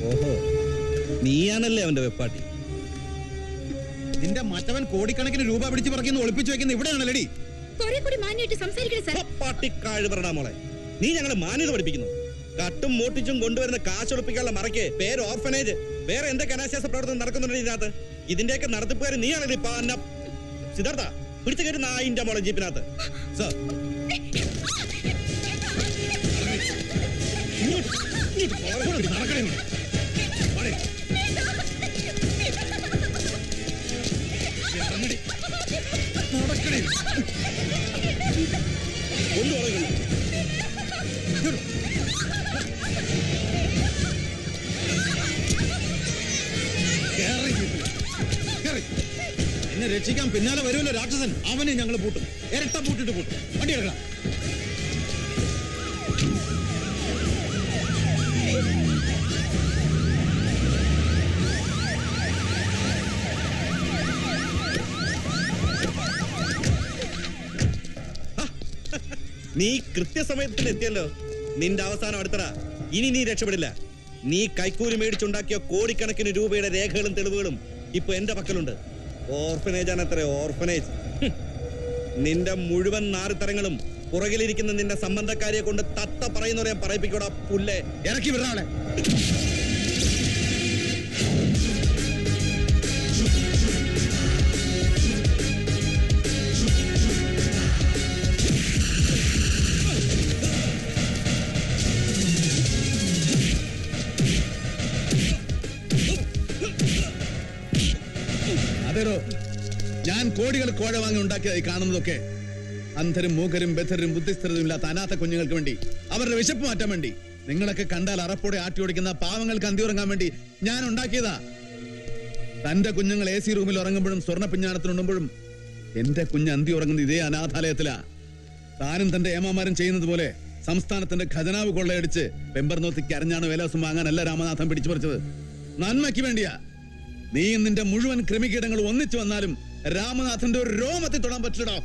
ഓഹോ, നീയാണല്ലേ അവന്റെ വെപ്പാട്ടി. നിന്റെ മറ്റവൻ കോടിക്കണക്കിന് രൂപ പിടിച്ച് പറിക്കുന്ന ഒളിപ്പിച്ചു വെക്കുന്ന ഇവിടെയാണല്ലേടി. മോളെ, നീ ഞങ്ങളെ മാന്യത പഠിപ്പിക്കുന്നു. കട്ടും മൂട്ടിച്ചും കൊണ്ടുവരുന്ന കാശൊളിപ്പിക്കാനുള്ള മറയ്ക്ക് പേര് ഓർഫനേജ്. വേറെ എന്തൊക്കെ അനാശാസ പ്രവർത്തനം നടക്കുന്നുണ്ട് ഇതിനകത്ത്? ഇതിന്റെയൊക്കെ നടത്തിപ്പുകാർ നീയാണല്ലേ? സിദ്ധാർത്ഥ, പിടിച്ചു കയറി നായിന്റെ മോളെ ജീപ്പിനകത്ത്. സർ, എന്നെ രക്ഷിക്കാൻ പിന്നാലെ വരുമല്ലോ രാക്ഷസൻ. അവനെ ഞങ്ങൾ പൂട്ടും, ഇരട്ട പൂട്ടിട്ട് പൂട്ടും. വണ്ടി എടുക്കണം. നീ കൃത്യസമയത്തിന് എത്തിയല്ലോ. നിന്റെ അവസാനം അടുത്തടാ. ഇനി നീ രക്ഷപ്പെടില്ല. നീ കൈക്കൂലി മേടിച്ചുണ്ടാക്കിയ കോടിക്കണക്കിന് രൂപയുടെ രേഖകളും തെളിവുകളും ഇപ്പൊ എന്റെ പക്കലുണ്ട്. ഓർഫനേജ് ആണ് അത്ര, ഓർഫനേജ്. നിന്റെ മുഴുവൻ നാറിത്തരങ്ങളും പുറകിലിരിക്കുന്ന നിന്റെ സംബന്ധക്കാരിയെ കൊണ്ട് തത്ത പറയുന്നവരെ പറയിപ്പിക്കൂടാ പുല്ലേ. ഇറക്കി വിടാളെ. അതേരോ, ഞാൻ കോടികൾ കോഴ വാങ്ങി ഉണ്ടാക്കിയതായി കാണുന്നതൊക്കെ അന്ധരും മൂകരും ബധിരരും ബുദ്ധിസ്ഥിരതയും ഇല്ലാത്ത അനാഥ കുഞ്ഞുങ്ങൾക്ക് വേണ്ടി, അവരുടെ വിശപ്പ് മാറ്റാൻ വേണ്ടി, നിങ്ങളൊക്കെ കണ്ടാൽ അറപ്പോടെ ആട്ടി ഓടിക്കുന്ന പാവങ്ങൾക്ക് അന്തി ഉറങ്ങാൻ വേണ്ടി ഞാൻ ഉണ്ടാക്കിയതാ. തന്റെ കുഞ്ഞുങ്ങൾ AC റൂമിൽ ഉറങ്ങുമ്പോഴും സ്വർണ്ണ പിഞ്ഞാണത്തിനുണ്ടുമ്പോഴും എന്റെ കുഞ്ഞ് അന്തി ഉറങ്ങുന്നത് ഇതേ അനാഥാലയത്തിലാ. താനും തന്റെ ഏമാമാരും ചെയ്യുന്നത് പോലെ സംസ്ഥാനത്തിന്റെ ഖജനാവ് കൊള്ളയടിച്ച് പെമ്പർനോത്തിക്ക് അരഞ്ഞാണ് വേലാസം വാങ്ങാനല്ല രാമനാഥൻ പിടിച്ചു പറിച്ചത്. നന്മയ്ക്ക് വേണ്ടിയാ. നീ നിന്റെ മുഴുവൻ ക്രിമികീടങ്ങൾ ഒന്നിച്ചു വന്നാലും രാമനാഥന്റെ ഒരു രോമത്തിൽ തൊടാൻ പറ്റില്ലടോ.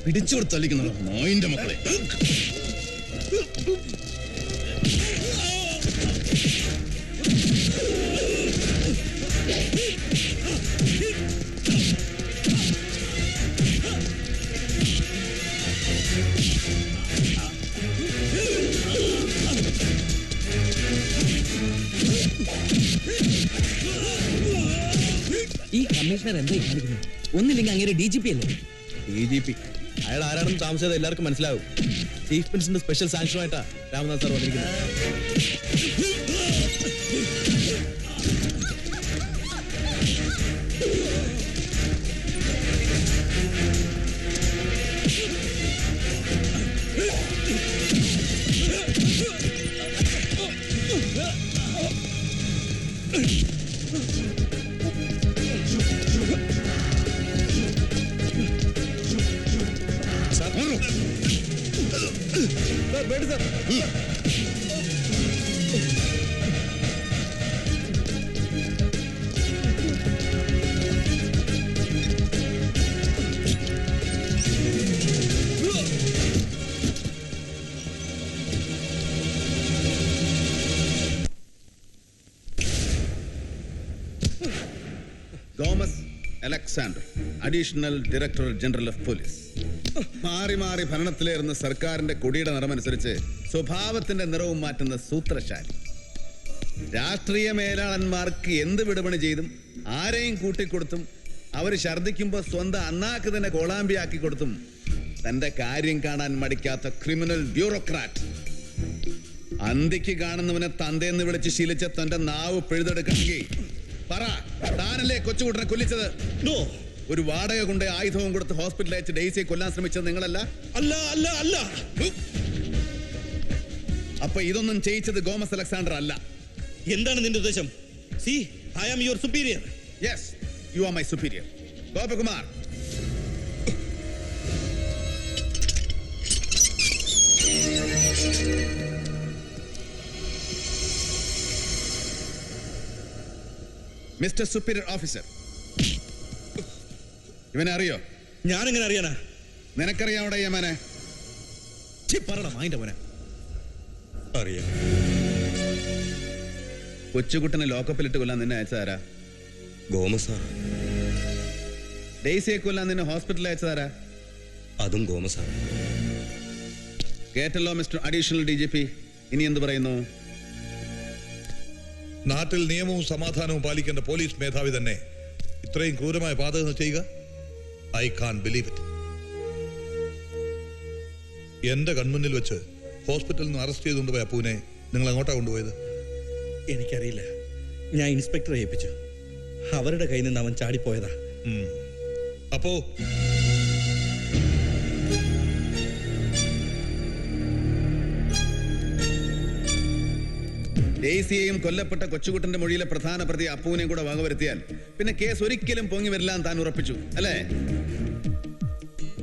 പിടിച്ചു കൊടുത്തല്ലിക്കുന്ന നായിന്റെ മക്കളെ. ഈ കമ്മീഷണർ എന്തായി കാണിക്കുന്നത്? ഒന്നില്ലെങ്കിൽ അങ്ങനെ DGP അല്ലേ? DGP അയാൾ ആരാണെന്ന് താമസിച്ചത് എല്ലാവർക്കും മനസ്സിലാവും. ചീഫ് മിനിസ്റ്ററിന്റെ സ്പെഷ്യൽ സാങ്ഷനുമായിട്ടാ രാമനാഥ് സാർ വന്നിരിക്കുന്നത്. Thomas Alexander, additional director general of police. മാറി മാറി ഭരണത്തിലേറുന്ന സർക്കാരിന്റെ കൊടിയുടെ നിറമനുസരിച്ച് സ്വഭാവത്തിന്റെ നിറവും മാറ്റുന്ന സൂത്രശാലി. രാഷ്ട്രീയ മേലാളന്മാർക്ക് എന്ത് വിടുപണി ചെയ്തും ആരെയും കൂട്ടിക്കൊടുത്തും അവർ ഛർദ്ദിക്കുമ്പോൾ സ്വന്തം അണ്ണാക്ക് തന്നെ കോളാമ്പിയാക്കി കൊടുത്തും തന്റെ കാര്യം കാണാൻ മടിക്കാത്ത ക്രിമിനൽ ബ്യൂറോക്രാറ്റ്. അന്തിക്ക് കാണുന്നവനെ തന്തേന്ന് വിളിച്ച് ശീലിച്ച തന്റെ നാവ് പിഴുതെടുക്കണമെങ്കിൽ പറ, താനല്ലേ കൊച്ചുകുട്ടനെ കൊല്ലിച്ചത്? ഒരു വാടക കൊണ്ട് ആയുധവും കൊടുത്ത് ഹോസ്പിറ്റലിൽ അയച്ച് ഡെയ്സിയെ കൊല്ലാൻ ശ്രമിച്ചത് നിങ്ങളല്ല? അല്ല അല്ല അല്ല. അപ്പൊ ഇതൊന്നും ചെയ്യിച്ചത് ഗോമസ് അലക്സാണ്ടർ അല്ല. എന്താണ് നിന്റെ ഉദ്ദേശം? See, I am your superior. Yes, you are my superior. Gopakumar, mister superior officer, ഇവനെ അറിയോ? ഞാനെങ്ങനെ അറിയാനാ? നിനക്കറിയാവിടെ യമനെ? പറയണം അതിന്റെ മോനെ. അറിയാം. കൊച്ചുകുട്ടനെ ലോക്കപ്പിലിട്ട് കൊല്ലാൻ നിന്നെ അയച്ചതാരാ? ഗോമസാ. ഡെയ്സിയെ കൊല്ലാൻ നിന്നെ ഹോസ്പിറ്റലിൽ അയച്ചതാരാ? അതും ഗോമസാ. കേട്ടല്ലോ മിസ്റ്റർ അഡീഷണൽ DGP, ഇനി എന്ത് പറയുന്നു? നാട്ടിൽ നിയമവും സമാധാനവും പാലിക്കേണ്ട പോലീസ് മേധാവി തന്നെ ഇത്രയും ക്രൂരമായ പാതകങ്ങൾ ചെയ്യുക? I can believe it. എന്റെ കൺമുന്നിൽ വെച്ച് ഹോസ്പിറ്റലിൽ നിന്ന് അറസ്റ്റ് ചെയ്തുകൊണ്ട് പോയ അപ്പുവിനെ നിങ്ങൾ എങ്ങോട്ടാ കൊണ്ടുപോയത്? എനിക്കറിയില്ല. ഞാൻ ഇൻസ്പെക്ടറെ ഏൽപ്പിച്ചു. അവരുടെ കയ്യിൽ നിന്ന് അവൻ ചാടിപ്പോയതാ. അപ്പോ ഡെയ്സിയെയും കൊല്ലപ്പെട്ട കൊച്ചുകുട്ടന്റെ മൊഴിയിലെ പ്രധാന പ്രതി അപ്പുവിനെയും കൂടെ വകവരുത്തിയാൽ പിന്നെ കേസ് ഒരിക്കലും പൊങ്ങി വരില്ല താൻ ഉറപ്പിച്ചു അല്ലേ?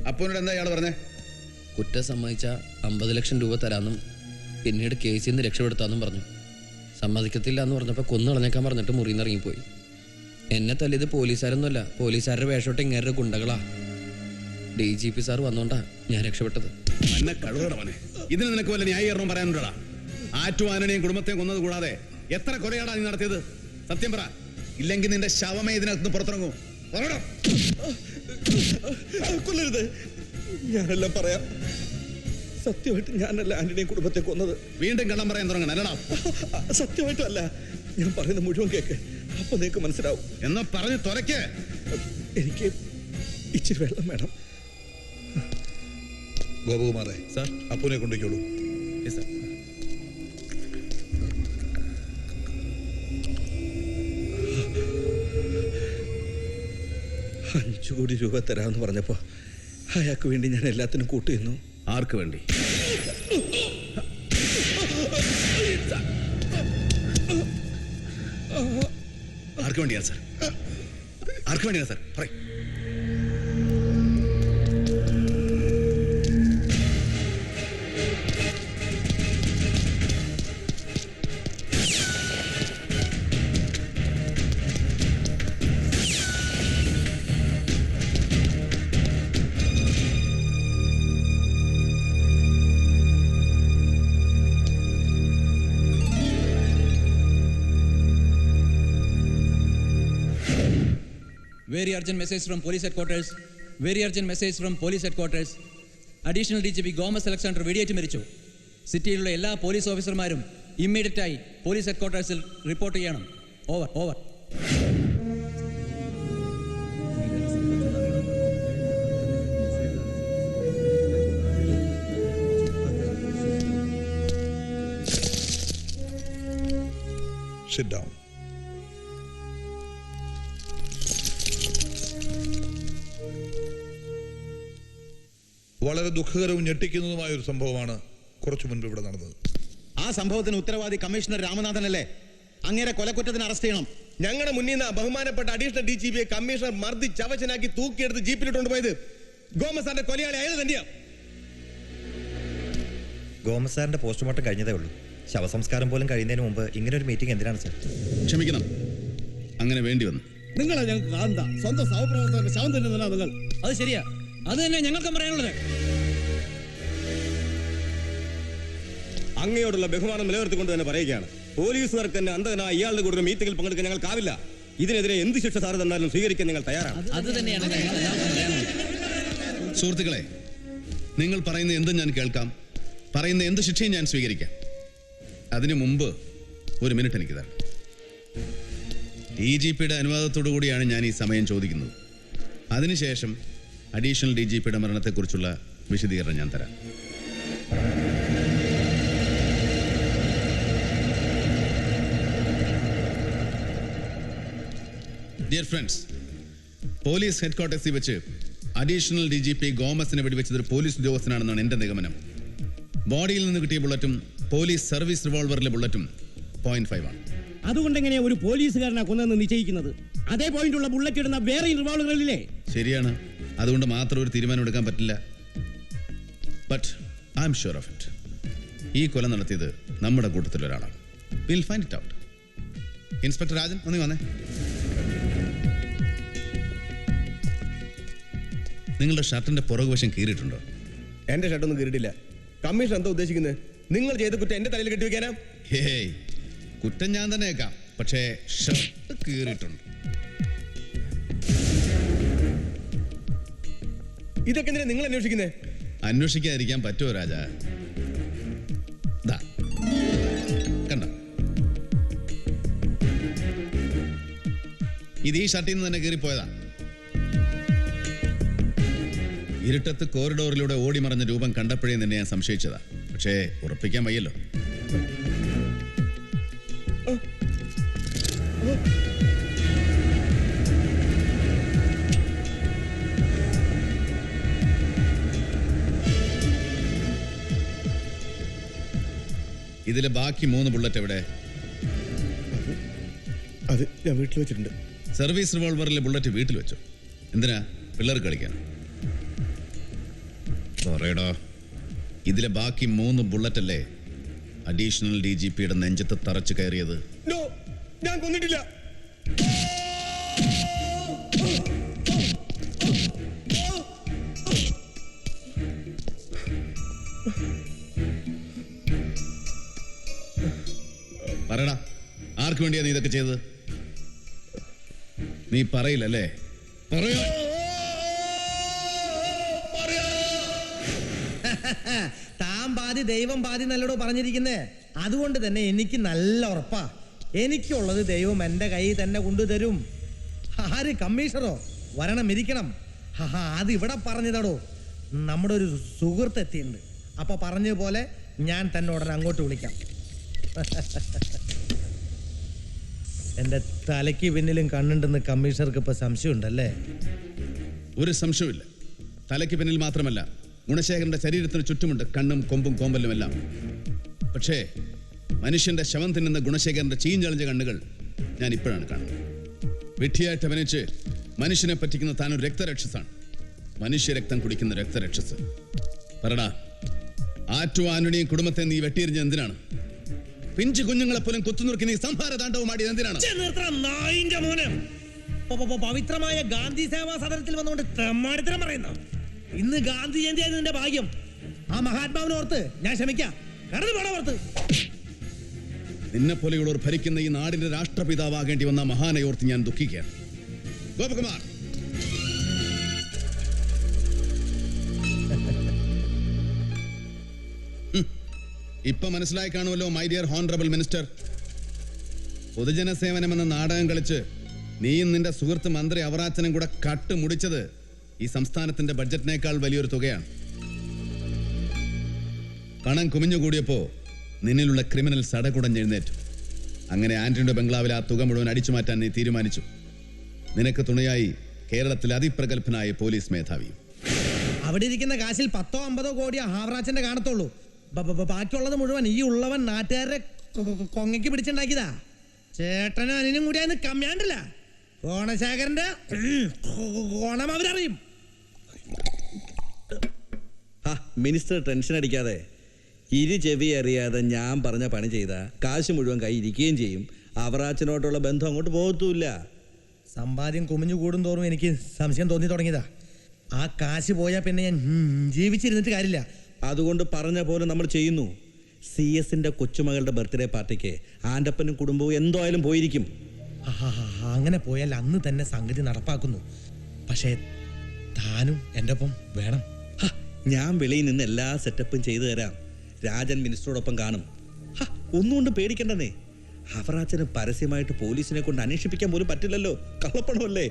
അപ്പുവിനോട് എന്താ ഇയാൾ പറഞ്ഞേ? കുറ്റം സമ്മതിച്ച 50 ലക്ഷം രൂപ തരാമെന്നും പിന്നീട് കേസിൽ നിന്ന് രക്ഷപ്പെടുത്താമെന്നും പറഞ്ഞു. സമ്മതിക്കത്തില്ല എന്ന് പറഞ്ഞപ്പോൾ കൊന്നു കളഞ്ഞേക്കാൻ പറഞ്ഞിട്ട് മുറിയിൽ നിന്ന് ഇറങ്ങിപ്പോയി. എന്നെ തല്ലിയത് പോലീസുകാരൊന്നുമല്ല, പോലീസുകാരുടെ വേഷോട്ട് ഇങ്ങേരുടെ ഗുണ്ടകളാ. DGP സാർ വന്നോണ്ടാ ഞാൻ രക്ഷപ്പെട്ടത്. എന്നെ കഴുകടവനെ, ഇതിന് നിനക്ക് വല്ല ന്യായീകരണവും പറയാനുണ്ടടാ? ആറ്റുവാനനെയും കുടുംബത്തെയും കൊന്നത് കൂടാതെ എത്ര കൊലയാടാ നീ നടത്തിയത്? സത്യം പറ, ഇല്ലെങ്കിൽ നിന്റെ ശവമേ ഇതിനകത്ത് പുറത്തിറങ്ങൂ. കൊല്ലരുത്, ഞാനെല്ലാം പറയാം. സത്യമായിട്ട് ഞാനല്ല ആന്റണിയും കുടുംബത്തെ കൊന്നത്. വീണ്ടും കള്ളം പറയാൻ തുടങ്ങണം അല്ലടാ? സത്യമായിട്ടല്ല, ഞാൻ പറയുന്ന മുഴുവൻ കേക്ക്, അപ്പൊ നിനക്ക് മനസ്സിലാവും. എന്നാ പറഞ്ഞ് തുറയ്ക്ക്. എനിക്ക് ഇച്ചിരി വെള്ളം വേണം. ഗോപകുമാറെ, സാർ, അപ്പുവിനെ കൊണ്ടുപോയിക്കോളൂ. സാർ. 5 കോടി രൂപ തരാമെന്ന് പറഞ്ഞപ്പോ അയാൾക്ക് വേണ്ടി ഞാൻ എല്ലാത്തിനും കൂട്ടുന്നു. ആർക്ക് വേണ്ടി? ആർക്ക് വേണ്ടിയാണ് സാർ? ആർക്ക് വേണ്ടിയാണ് സാർ? പറയ്. Very urgent message from police headquarters. Very urgent message from police headquarters. Additional DGP Gomes Alexander വെടിയേറ്റ് മരിച്ചു. സിറ്റിയിലുള്ള എല്ലാ പോലീസ് ഓഫീസർമാരും ഇമ്മീഡിയറ്റ് ആയി പോലീസ് ഹെഡ്ക്വാർട്ടേഴ്സിൽ റിപ്പോർട്ട് ചെയ്യണം. ഓവർ. Sit down. വളരെ ദുഃഖകരവും ഞെട്ടിക്കുന്നതുമായ ഒരു സംഭവമാണ് കുറച്ചു മുൻപ് ഇവിടെ നടന്നത്. ആ സംഭവത്തിന് ഉത്തരവാദി കമ്മീഷണർ രാമനാഥനല്ലേ? അങ്ങേരെ കൊലക്കുറ്റത്തിന് അറസ്റ്റ് ചെയ്യണം. ഞങ്ങളുടെ മുന്നിൽ നിന്ന് ബഹുമാനപ്പെട്ട അഡീഷണൽ DGPയെ കമ്മീഷണർ മർദ്ദി ചവച്ചനാക്കി തൂക്കിയെടുത്ത് ജീപ്പിലിട്ടുകൊണ്ട് പോയത് ഗോമസാറിന്റെ കൊലയാളി അയാൾ തന്നെയാ. ഗോമസാറിന്റെ പോസ്റ്റ്മോർട്ടം കഴിഞ്ഞതേ ഉള്ളൂ. ശവസംസ്കാരം പോലും കഴിയുന്നതിന് മുമ്പ് ഇങ്ങനെ ഒരു മീറ്റിംഗ് എന്തിനാണ് സാർ? ക്ഷമിക്കണം, അങ്ങനെ വേണ്ടി വന്നു. നിങ്ങളെ ഞങ്ങൾക്ക് കാന്ത സ്വന്തം സഹപ്രവർത്തകരുടെ ശവം തന്നെ നിങ്ങൾ. അത് ശരിയാ, അത് തന്നെ ഞങ്ങൾക്കും പറയാനുള്ളത്. അങ്ങയോടുള്ള ബഹുമാനം നിലനിർത്തിക്കൊണ്ട് തന്നെ പറയുകയാണ്, പോലീസുകാർക്ക് തന്നെ അന്ധനായ ഇയാളുടെ കൂടെ മീറ്റിംഗിൽ പങ്കെടുക്കാൻ ഞങ്ങൾക്കാവില്ല. ഇതിനെതിരെ എന്ത് ശിക്ഷ സാറ് തന്നാലും സ്വീകരിക്കാൻ ഞങ്ങൾ തയ്യാറാണ്. അത് തന്നെയാണ് പറയാനുള്ളത്. സുഹൃത്തുക്കളെ, നിങ്ങൾ പറയുന്ന എന്തും ഞാൻ കേൾക്കാം, പറയുന്ന എന്ത് ശിക്ഷയും ഞാൻ സ്വീകരിക്കാം. അതിനു മുമ്പ് ഒരു മിനിറ്റ് എനിക്ക് തരണം. DGPയുടെ അനുവാദത്തോടു കൂടിയാണ് ഞാൻ ഈ സമയം ചോദിക്കുന്നത്. അതിനുശേഷം അഡീഷണൽ DGPയുടെ മരണത്തെക്കുറിച്ചുള്ള വിശദീകരണം ഞാൻ തരാം. ഡിയർ ഫ്രണ്ട്സ്, പോലീസ് ഹെഡ്ക്വാർട്ടേഴ്സിൽ വെച്ച് അഡീഷണൽ DGP ഗോമസിനെ വെടിവെച്ചത് ഒരു പോലീസ് ഉദ്യോഗസ്ഥനാണെന്നാണ് എൻ്റെ നിഗമനം. ബോഡിയിൽ നിന്ന് കിട്ടിയ ബുള്ളറ്റും പോലീസ് സർവീസ് റിവോൾവറിലെ ബുള്ളറ്റും 0.5 ആണ്. അതുകൊണ്ട് എങ്ങനെയാ ഒരു പോലീസുകാരനെ കൊന്നെന്ന് നിശ്ചയിക്കുന്നത്? അതേ പോയിന്റുള്ള ബുള്ളറ്റ് ഇടുന്ന വേറെ റിവോൾവറുകളില്ലേ? ശരിയാണ്, അതുകൊണ്ട് മാത്രം ഒരു തീരുമാനം എടുക്കാൻ പറ്റില്ല. But I'm sure of it. ഈ കൊല നടത്തിയത് നമ്മുടെ കൂട്ടത്തിലൊരാളാണ്. Will find it out. Inspector Rajan, ഒന്ന് വന്നേ. നിങ്ങളുടെ ഷർട്ടിന്റെ പുറകുവശം കീറിയിട്ടുണ്ടോ? എന്റെ ഷർട്ടൊന്നും കീറിയിട്ടില്ല. കമ്മീഷൻ എന്താ ഉദ്ദേശിക്കുന്നത്? നിങ്ങൾ ചെയ്ത കുറ്റം എന്റെ തലയിൽ കെട്ടിവെക്കാനാ? ഹേയ്, കുറ്റം ഞാൻ തന്നെ ഏക്കാം, പക്ഷേ ഷർട്ട് കീറിയിട്ടുണ്ട്. ഇതൊക്കെ എന്തിനാ നിങ്ങൾ അന്വേഷിക്കുന്നേ? അന്വേഷിക്കാതിരിക്കാൻ പറ്റുമോ രാജ? ദാ, കണ്ടോ? ഇത് ഈ ഷർട്ടിൽ നിന്ന് തന്നെ കീറിപ്പോയതാ. ഇരുട്ടത്ത് കോറിഡോറിലൂടെ ഓടി മറഞ്ഞ രൂപം കണ്ടപ്പോഴേ നിന്നെ ഞാൻ സംശയിച്ചതാ. പക്ഷേ ഉറപ്പിക്കാൻ വയ്യല്ലോ. ഇതിലെ ബാക്കി 3 ബുള്ളറ്റ് എവിടെ? അത് ഞാൻ വീട്ടിൽ വെച്ചിട്ടുണ്ട്. സർവീസ് റിവോൾവറിലെ ബുള്ളറ്റ് വീട്ടിൽ വെച്ചോ? എന്തിനാ? പിള്ളേർക്ക് കളിക്കാൻ? പറയടോ, ഇതിലെ ബാക്കി 3 ബുള്ളറ്റ് അല്ലേ അഡീഷണൽ DGPയുടെ നെഞ്ചത്ത് തറച്ചു കയറിയത്? ഞാൻ കൊന്നിട്ടില്ല. പറയടാ, ആർക്ക് വേണ്ടിയാ നീ ഇതൊക്കെ ചെയ്തത്? നീ പറയില്ലല്ലേ? പറയോ? താൻ പാതി ദൈവം പാതി നല്ലടോ പറഞ്ഞിരിക്കുന്നേ. അതുകൊണ്ട് തന്നെ എനിക്ക് നല്ല ഉറപ്പാ, എനിക്കുള്ളത് ദൈവം എന്റെ കയ്യിൽ തന്നെ കൊണ്ടുതരും. ആര്? കമ്മീഷണറോ? വരണം, ഇരിക്കണം. അത് ഇവിടെ പറഞ്ഞതടോ, നമ്മുടെ ഒരു സുഹൃത്ത് എത്തിയിട്ടുണ്ട്. അപ്പൊ പറഞ്ഞ പോലെ ഞാൻ തന്നെ ഉടനെ അങ്ങോട്ട് വിളിക്കാം. എന്റെ തലയ്ക്ക് പിന്നിലും കണ്ണുണ്ടെന്ന് കമ്മീഷണർക്ക് ഇപ്പൊ സംശയമുണ്ടല്ലേ? ഒരു സംശയമില്ല. തലയ്ക്ക് പിന്നിൽ മാത്രമല്ല, ഗുണശേഖരന്റെ ശരീരത്തിന് ചുറ്റുമുണ്ട് കണ്ണും കൊമ്പും കോമ്പലും എല്ലാം. പക്ഷേ മനുഷ്യന്റെ ശവം തിന്നുന്ന ഗുണശേഖരന്റെ ചീഞ്ഞളിഞ്ഞ കണ്ണുകൾ ഞാൻ ഇപ്പോഴാണ് കാണുന്നത്. വിഡ്ഢിയായിട്ട് അഭിനയിച്ച് മനുഷ്യനെ പറ്റിക്കുന്ന താനൊരു രക്തരക്ഷസാണ്. മനുഷ്യരക്തം കുടിക്കുന്ന രക്തരക്ഷസ്. പറടാ, ആറ്റു ആന്റണിയും കുടുംബത്തെ നീ വെട്ടിയെറിഞ്ഞ എന്തിനാണ്? പിഞ്ചു കുഞ്ഞുങ്ങളെ പോലും കുത്തുനുറുക്കി നീ സംഹാര താണ്ഡവമാടിയത് എന്തിനാണ്? പവിത്രമായ ഗാന്ധി സേവാ സദനത്തിൽ വന്നുകൊണ്ട് തെമ്മാടിത്തരം പറയുന്നു. ഇന്ന് ഗാന്ധി ജയന്തി ആയതിന്റെ ഭാഗ്യം. ആ മഹാത്മാവിനെ ഓർത്ത് ഞാൻ ക്ഷമിക്കാം. കടന്നു പോടാ പുറത്ത്. നിന്നെ പോലെയുള്ളവർ ഭരിക്കുന്ന ഈ നാടിന്റെ രാഷ്ട്രപിതാവാകേണ്ടി വന്ന മഹാനെ ഓർത്ത് ഞാൻ ദുഃഖിക്കുകയാണ്. ഗോപകുമാർ, ഇപ്പൊ മനസ്സിലായി കാണുമല്ലോ മൈ ഡിയർ ഹോണറബിൾ മിനിസ്റ്റർ. പൊതുജന സേവനം എന്ന നാടകം കളിച്ച് നീയും നിന്റെ സുഹൃത്ത് മന്ത്രി അവറാച്ചനും കൂടെ കട്ടുമുടിച്ചത് ഈ സംസ്ഥാനത്തിന്റെ ബഡ്ജറ്റിനേക്കാൾ വലിയൊരു തുകയാണ്. പണം കുമിഞ്ഞുകൂടിയപ്പോ നിന്നിലുള്ള ക്രിമിനൽ സടകുടഞ്ഞെഴുന്നേറ്റു. അങ്ങനെ ആന്റണിയുടെ ബംഗ്ലാവിൽ ആ തുക മുഴുവൻ അടിച്ചു മാറ്റാൻ നീ തീരുമാനിച്ചു. നിനക്ക് തുണയായി കേരളത്തിലെ അതിപ്രഗത്ഭനായ പോലീസ് മേധാവിയും. അവിടെ ഇരിക്കുന്ന കാശിൽ 10-50 കോടി ഹാവറാച്ചന്റെ കാണത്തുള്ളൂ. ബാക്കിയുള്ളത് മുഴുവൻ ഈ ഉള്ളവൻ നാട്ടുകാരെ കൊങ്ങയ്ക്ക് പിടിച്ചുണ്ടാക്കിയതാ. ചേട്ടനും അനിനും കൂടി അതിന് കമ്മിയാണ്ടില്ല. ഗുണശേഖരന്റെ ഗുണം അവരറിയും. മിനിസ്റ്റർ ടെൻഷൻ അടിക്കാതെ, ഇരു ചെവി അറിയാതെ ഞാൻ പറഞ്ഞ പണി ചെയ്ത കാശ് മുഴുവൻ കൈ ഇരിക്കുകയും ചെയ്യും. അവറാച്ചനോട്ടുള്ള ബന്ധം അങ്ങോട്ട് പോകത്തുമില്ല. സമ്പാദ്യം കുമിഞ്ഞു കൂടും തോറും എനിക്ക് സംശയം തോന്നി തുടങ്ങിയതാ. ആ കാശ് പോയാൽ പിന്നെ ഞാൻ ജീവിച്ചിരുന്നിട്ട് കാര്യമില്ല. അതുകൊണ്ട് പറഞ്ഞ പോലെ നമ്മൾ ചെയ്യുന്നു. CS-ന്റെ കൊച്ചുമകളുടെ ബർത്ത്ഡേ പാർട്ടിക്ക് ആൻ്റപ്പനും കുടുംബവും എന്തായാലും പോയിരിക്കും. അങ്ങനെ പോയാൽ അന്ന് തന്നെ സംഗതി നടപ്പാക്കുന്നു. പക്ഷേ താനും എൻ്റെ ഒപ്പം വേണം. ഞാൻ വെളിയിൽ നിന്ന് എല്ലാ സെറ്റപ്പും ചെയ്തു തരാം. രാജൻ മിനിസ്റ്ററോടൊപ്പം കാണും. ഒന്നുകൊണ്ട് പേടിക്കണ്ടെന്നേ. അവറാച്ചന് പരസ്യമായിട്ട് പോലീസിനെ കൊണ്ട് അന്വേഷിപ്പിക്കാൻ പോലും പറ്റില്ലല്ലോ, കള്ളപ്പണമല്ലേ.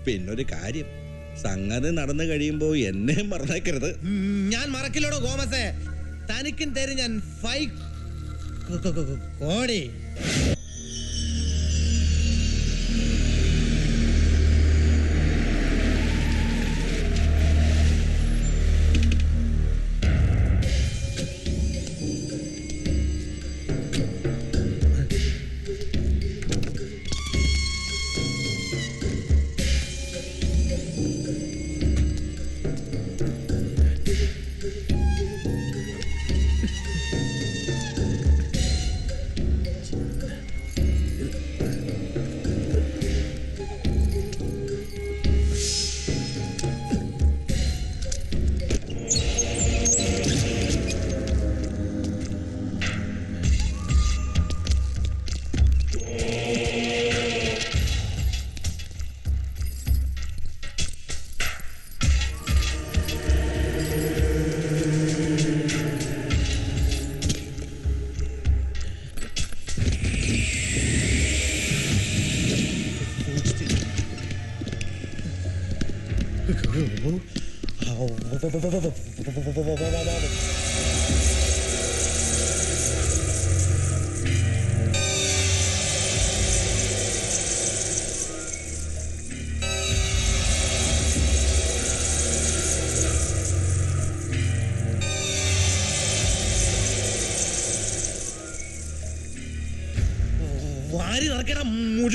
പിന്നൊരു കാര്യം, സംഗതി നടന്നു കഴിയുമ്പോൾ എന്നെ മറന്നേക്കരുത്. ഞാൻ മറക്കില്ലടോ ഗോമസേ. തനിക്കും തരും ഞാൻ 5 കോടി. വാരി നിറയ്ക്കണം മുഴുവൻ